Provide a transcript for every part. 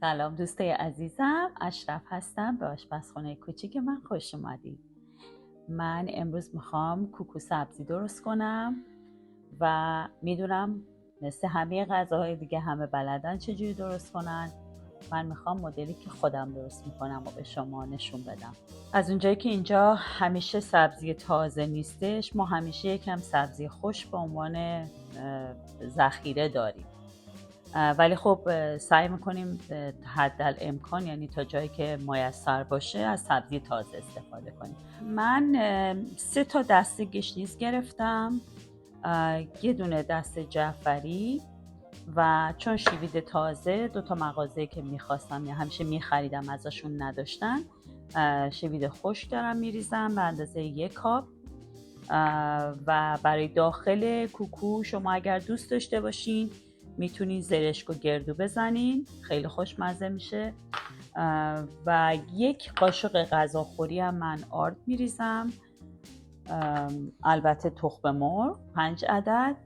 سلام دوستای عزیزم، اشرف هستم. به آشپزخونه کوچیک من خوش اومدید. من امروز میخوام کوکو سبزی درست کنم و میدونم مثل همه غذاهای دیگه همه بلدن چجوری درست کنن. من میخوام مدلی که خودم درست میکنم و به شما نشون بدم. از اونجایی که اینجا همیشه سبزی تازه نیستش، ما همیشه یکم سبزی خشک به عنوان ذخیره داریم، ولی خب سعی میکنیم حدالامکان، یعنی تا جایی که میسر باشه، از سبزی تازه استفاده کنیم. من 3 تا دسته گشنیز گرفتم، یه دونه دسته جعفری و چون شوید تازه 2 تا مغازه‌ای که میخواستم یا همیشه میخریدم ازشون نداشتن، شوید خشک دارم میریزم به اندازه 1 کاپ. و برای داخل کوکو شما اگر دوست داشته باشین میتونین زرشک و گردو بزنین، خیلی خوشمزه میشه. و 1 قاشق غذاخوری هم من آرد میریزم، البته تخم مرغ 5 عدد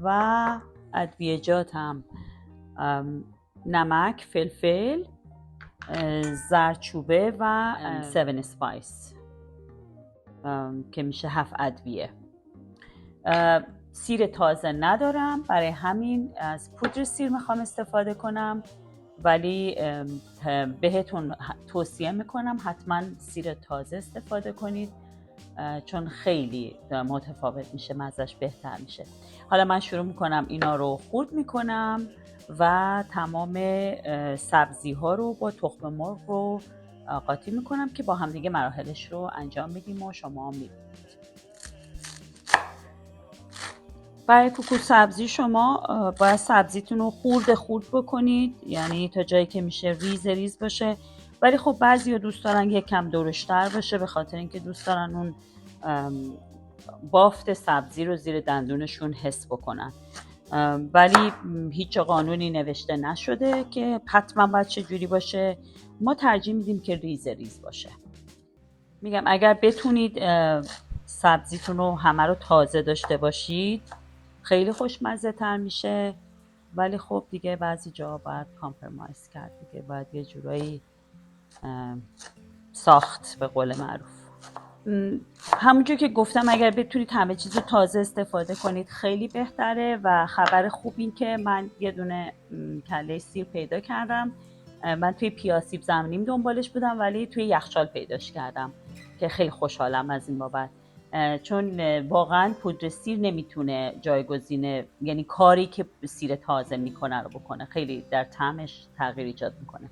و ادویه‌جات هم نمک، فلفل، زردچوبه و 7 اسپایس که میشه 7 ادویه. سیر تازه ندارم، برای همین از پودر سیر میخوام استفاده کنم، ولی بهتون توصیه میکنم حتما سیر تازه استفاده کنید، چون خیلی متفاوت میشه، مزهش بهتر میشه. حالا من شروع میکنم اینا رو خورد میکنم و تمام سبزی ها رو با تخم مرغ رو قاطی میکنم که با هم دیگه مراحلش رو انجام میدیم و شما میبینید. برای کوکو سبزی شما باید سبزیتون رو خورد بکنید، یعنی تا جایی که میشه ریز ریز باشه، ولی خب بعضیا دوست دارن یکم درشتر باشه، به خاطر اینکه دوست دارن اون بافت سبزی رو زیر دندونشون حس بکنن. ولی هیچ قانونی نوشته نشده که حتما باید چجوری باشه، ما ترجیح میدیم که ریز ریز باشه. میگم اگر بتونید سبزیتون رو همه رو تازه داشته باشید خیلی خوشمزه تر میشه، ولی خب دیگه بعضی جا باید کامپرمایز کرد دیگه، باید یه جورایی ساخت به قول معروف. همونجور که گفتم اگر بتونید همه چیز رو تازه استفاده کنید خیلی بهتره. و خبر خوب این که من یه دونه کله سیر پیدا کردم. من توی پیاسیب زمینیم دنبالش بودم، ولی توی یخچال پیداش کردم که خیلی خوشحالم از این بابت، چون واقعا پودر سیر نمیتونه جایگزین، یعنی کاری که سیر تازه میکنه رو بکنه، خیلی در طعمش تغییر ایجاد میکنه.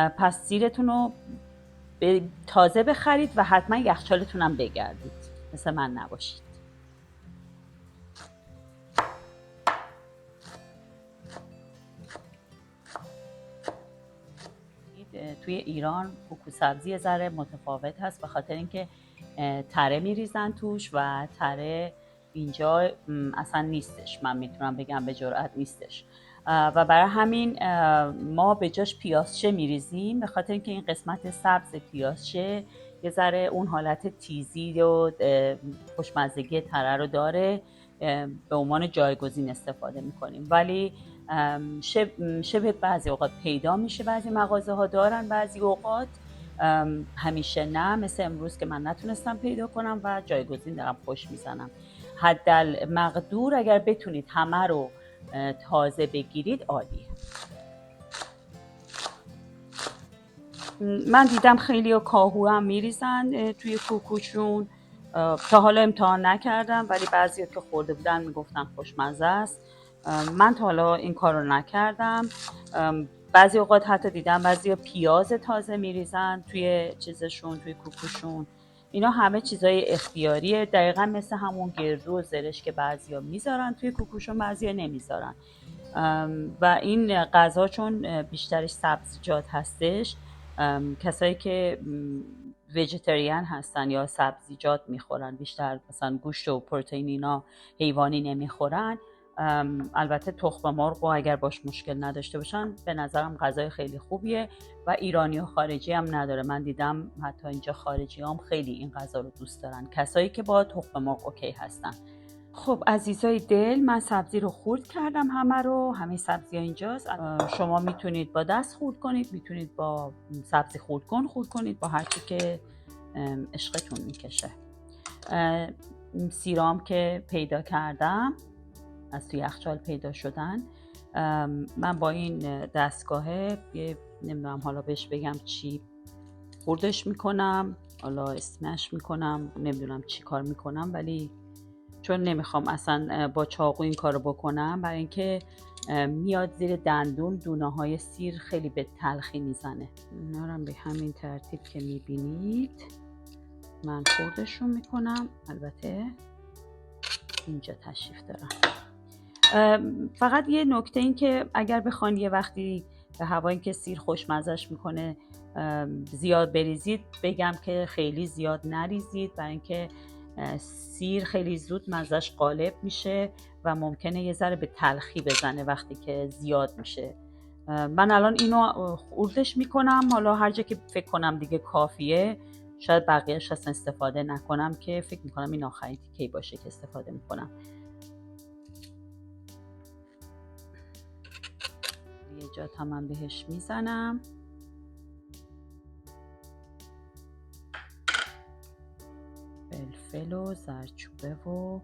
پس سیرتون رو تازه بخرید و حتما یخچالتون هم بگردید، مثل من نباشید. توی ایران کوکو سبزی یه ذره متفاوت هست، به خاطر اینکه تره میریزن توش و تره اینجا اصلا نیستش، من میتونم بگم به جرئت نیستش، و برای همین ما به جاش پیازچه میریزیم، به خاطر اینکه این قسمت سبز پیازچه یه ذره اون حالت تیزی و خوشمزگی تره رو داره، به عنوان جایگزین استفاده میکنیم. ولی شبه بعضی اوقات پیدا میشه، بعضی مغازه ها دارن، بعضی اوقات همیشه نه، مثل امروز که من نتونستم پیدا کنم و جایگزین دارم خوش میزنم. حدالمقدور اگر بتونید همه رو تازه بگیرید عالیه. من دیدم خیلی ها کاهو هم میریزن توی کوکوشون، تا حالا امتحان نکردم، ولی بعضی ها که خورده بودن میگفتن خوشمزه است. من تا حالا این کار رو نکردم. بعضی اوقات حتی دیدم بعضی ها پیاز تازه میریزن توی چیزشون، توی کوکوشون. اینا همه چیزای اختیاریه، دقیقا مثل همون گردو و زرش که بعضی ها میذارن توی کوکوشون، بعضی ها نمیذارن. و این غذا چون بیشترش سبزیجات هستش، کسایی که ویژیتریان هستن یا سبزیجات میخورن، بیشتر مثلا گوشت و پروتئین اینا حیوانی نمیخورن، البته تخم مرغ و اگر باش مشکل نداشته باشن به نظرم غذای خیلی خوبیه و ایرانی و خارجی هم نداره. من دیدم حتی اینجا خارجی هم خیلی این غذا رو دوست دارن، کسایی که با تخم مرغ اوکی هستن. خب عزیزای دل، من سبزی رو خورد کردم، همه سبزی ها اینجاست. شما میتونید با دست خورد کنید، میتونید با سبزی خورد کنید، با هرچی که عشقتون میکشه. سیرام که پیدا کردم از توی یخچال پیدا شدن، من با این دستگاهه نمیدونم حالا بهش بگم چی، خوردش میکنم، حالا اسمش میکنم، نمیدونم چی کار میکنم، ولی چون نمیخوام اصلا با چاقو این کارو بکنم، برای اینکه میاد زیر دندون، دونه های سیر خیلی به تلخی میزنه. اینا رو به همین ترتیب که میبینید من خوردشون میکنم. البته اینجا تشریف دارم. فقط یه نکته این که اگر بخواین یه وقتی به هوایی که سیر خوشمزش میکنه زیاد بریزید، بگم که خیلی زیاد نریزید، برای اینکه سیر خیلی زود مزش غالب میشه و ممکنه یه ذره به تلخی بزنه وقتی که زیاد میشه. من الان اینو خوردش میکنم، حالا هر جا که فکر کنم دیگه کافیه شاید بقیهش اصلا استفاده نکنم، که فکر میکنم این آخرین تیکه‌ای باشه که استفاده میکنم. یه جا تمام بهش میزنم. فلفل و زردچوبه و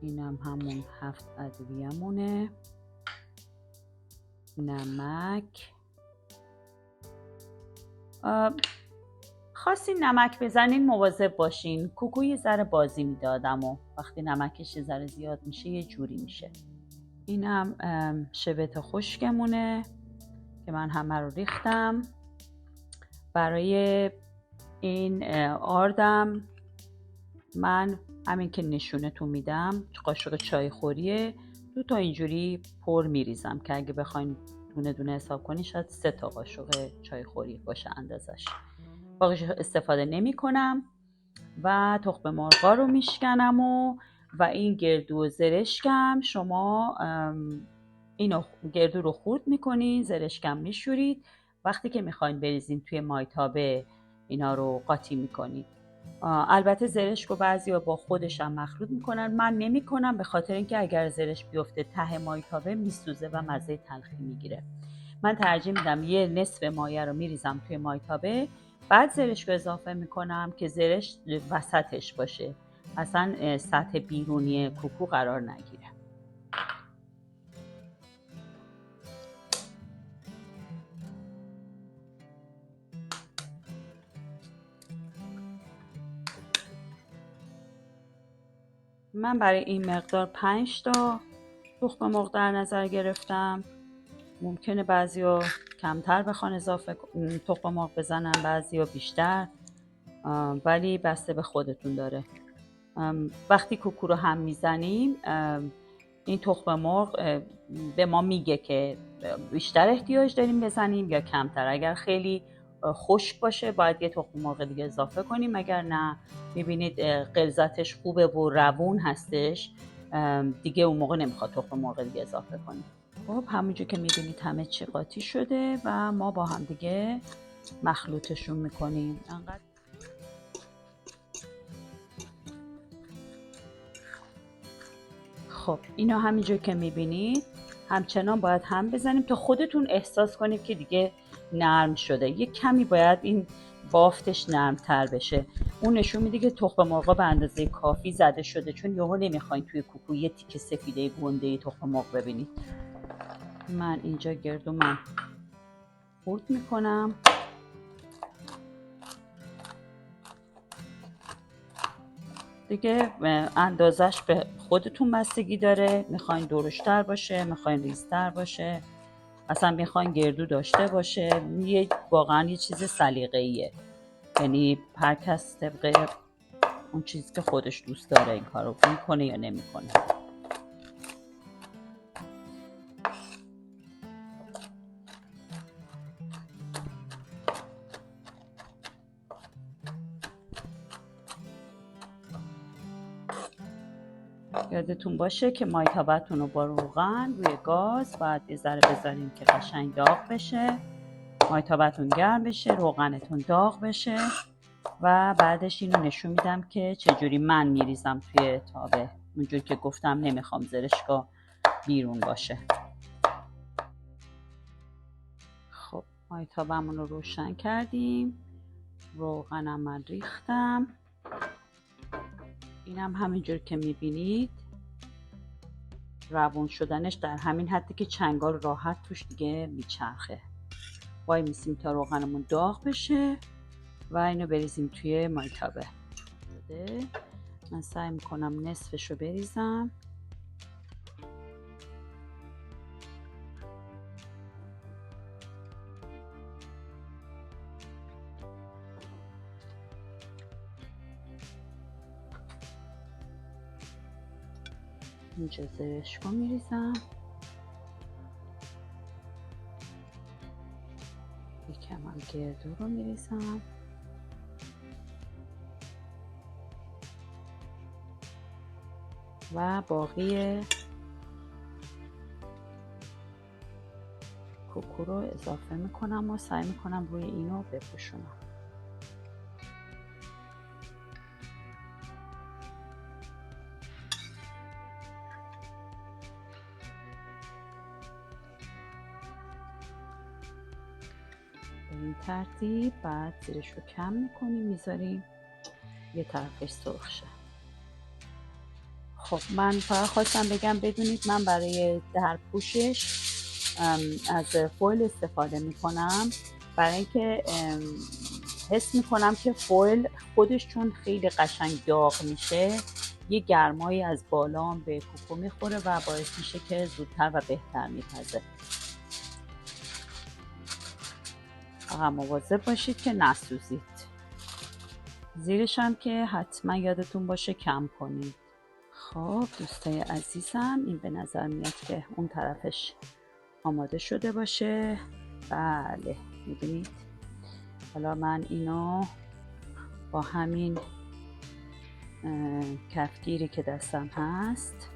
اینم همون 7 ادویه‌مونه. نمک، خواستین نمک بزنین مواظب باشین. کوکو یه ذره بازی میدادم و وقتی نمکش یه ذره زیاد میشه یه جوری میشه. اینم شبت خشکمونه که من همه رو ریختم. برای این آردم من همین که نشونتون میدم قاشق چای خوریه 2 تا اینجوری پر میریزم که اگه بخواین دونه دونه حساب کنین شاید 3 تا قاشق چای خوری باشه اندازش. باقیش استفاده نمی کنم. و تخم مرغا رو میشکنم و این گردو و زرشکم، شما اینو گردو رو خورد میکنین، زرشکم میشورید، وقتی که میخواین بریزین توی مایتابه اینا رو قاطی میکنید. البته زرشک رو بعضیا با خودش هم مخلوط میکنن، من نمی کنم به خاطر اینکه اگر زرشک بیفته ته مایتابه میسوزه و مزه تلخی میگیره. من ترجیح میدم یه نصف مایه رو میریزم توی مایتابه، بعد زرشک رو اضافه میکنم که زرشک وسطش باشه، اصلا سطح بیرونی کوکو قرار نگیره. من برای این مقدار 5 تا تخم مرغ در نظر گرفتم. ممکنه بعضیا کمتر بخوان تخم مرغ بزنن، بعضیا بیشتر، ولی بسته به خودتون داره. وقتی کوکو رو هم میزنیم این تخم مرغ به ما میگه که بیشتر احتیاج داریم بزنیم یا کمتر. اگر خیلی خشک باشه باید یه تخم مرغ دیگه اضافه کنیم، اگر نه میبینید غلظتش خوبه و روون هستش دیگه اون موقع نمیخواد تخم مرغ دیگه اضافه کنیم. خب همونجور که میبینید همه چی قاطی شده و ما با هم دیگه مخلوطشون میکنیم. خب اینو همینجور که میبینید همچنان باید هم بزنیم تا خودتون احساس کنید که دیگه نرم شده. یه کمی باید این بافتش نرمتر بشه. اون نشون میده که تخم مرغ به اندازه کافی زده شده، چون یهو نمیخواین توی کوکو یه تیکه سفیده گنده تخم مرغ ببینید. من اینجا گردومم خورد میکنم. دیگه اندازش به خودتون بستگی داره، میخواین درشتر باشه، میخواین ریزتر باشه، اصلا میخواین گردو داشته باشه. واقعا یه چیز سلیقه‌ایه، یعنی هر کس طبق اون چیزی که خودش دوست داره این کارو میکنه یا نمیکنه. یادتون باشه که مایتابتون رو با روغن روی گاز باید یه ذره بذارین که قشنگ داغ بشه، مایتابتون گرم بشه، روغنتون داغ بشه. و بعدش اینو نشون میدم که چجوری من میریزم توی تابه. اونجور که گفتم نمیخوام زرشگاه بیرون باشه. خب مایتابمون رو روشن کردیم، روغنم من ریختم. اینم همینجور که میبینید روون شدنش در همین حدی که چنگال راحت توش دیگه میچرخه. وای میسیم تا روغنمون داغ بشه و اینو بریزیم توی مایتابه. من سعی میکنم نصفش رو بریزم. اینجا زرشکو میریزم، یکم هم گردو رو میریزم. و باقی کوکو رو اضافه میکنم و سعی میکنم روی اینو بپوشونم. به این ترتیب بعد زیرش رو کم میکنیم، میذاریم یه طرفش سرخ شه. خب من فقط خواستم بگم بدونید من برای در پوشش از فویل استفاده میکنم، برای اینکه حس میکنم که فویل خودش چون خیلی قشنگ داغ میشه یه گرمایی از بالا هم به کوکو میخوره و باعث میشه که زودتر و بهتر میپزه. فقط مواظب باشید که نسوزید. زیرش هم که حتما یادتون باشه کم کنید. خب دوستای عزیزم این به نظر میاد که اون طرفش آماده شده باشه. بله میدونید. حالا من اینو با همین کفگیری که دستم هست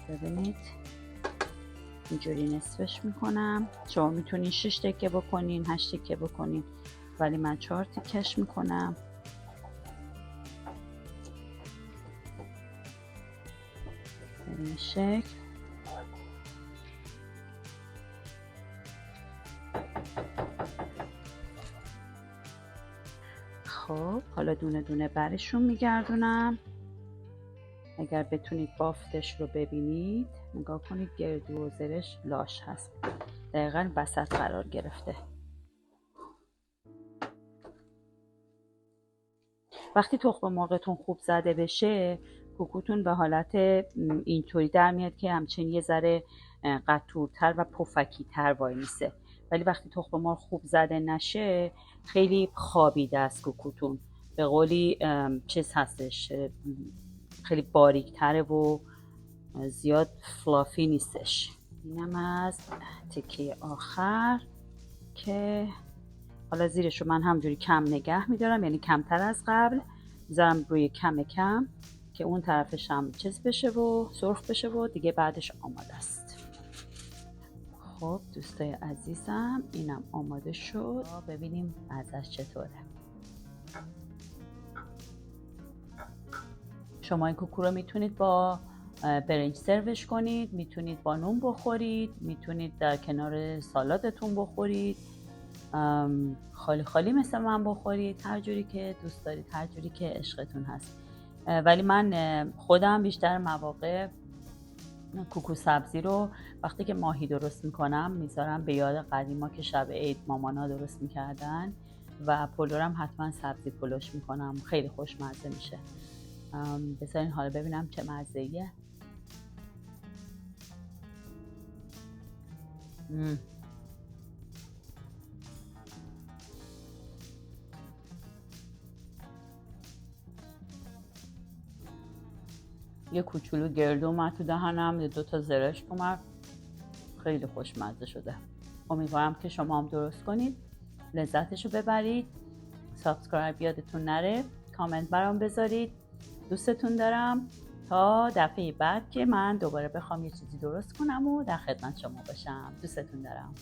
ببینید اینجوری نصفش میکنم. شما میتونین 6 تکه بکنین، 8 تکه بکنین، ولی من 4 تکش میکنم. به این شکل. خب حالا دونه دونه برشون میگردونم. اگر بتونید بافتش رو ببینید نگاه کنید، گردو و زرش لاش هست، دقیقاً وسط قرار گرفته. وقتی تخم مرغتون خوب زده بشه کوکوتون به حالت اینطوری در میاد که همچنین یه ذره قطورتر و پفکی‌تر وای میسه. ولی وقتی تخم مرغ خوب زده نشه خیلی خوابیده است کوکوتون، به قولی چیز هستش، خیلی باریک‌تره و زیاد فلافی نیستش. اینم از تکه آخر که حالا زیرشو من همجوری کم نگه میدارم، یعنی کمتر از قبل میذارم روی کم کم که اون طرفش هم چیز بشه و سرخ بشه و دیگه بعدش آماده است. خب دوستای عزیزم اینم آماده شد، ببینیم ازش چطوره. شما این کوکو رو میتونید با برنج سروش کنید، میتونید با نون بخورید، میتونید در کنار سالادتون بخورید، خالی خالی مثل من بخورید، هر جوری که دوست دارید، هر جوری که عشقتون هست. ولی من خودم بیشتر مواقع کوکو سبزی رو وقتی که ماهی درست میکنم میذارم به یاد قدیما که شب عید مامانا درست میکردن و پلورم حتما سبزی پلوش میکنم، خیلی خوشمزه میشه. بذارین حالا ببینم چه مزه‌ایه. یه کوچولو گردو اومد تو دهنم، 2 تا زرشک اومد، خیلی خوشمزه شده. امیدوارم که شما هم درست کنید، لذتشو ببرید. سابسکرایب یادتون نره، کامنت برام بذارید. دوستتون دارم. تا دفعه بعد که من دوباره بخوام یه چیزی درست کنم و در خدمت شما باشم. دوستتون دارم.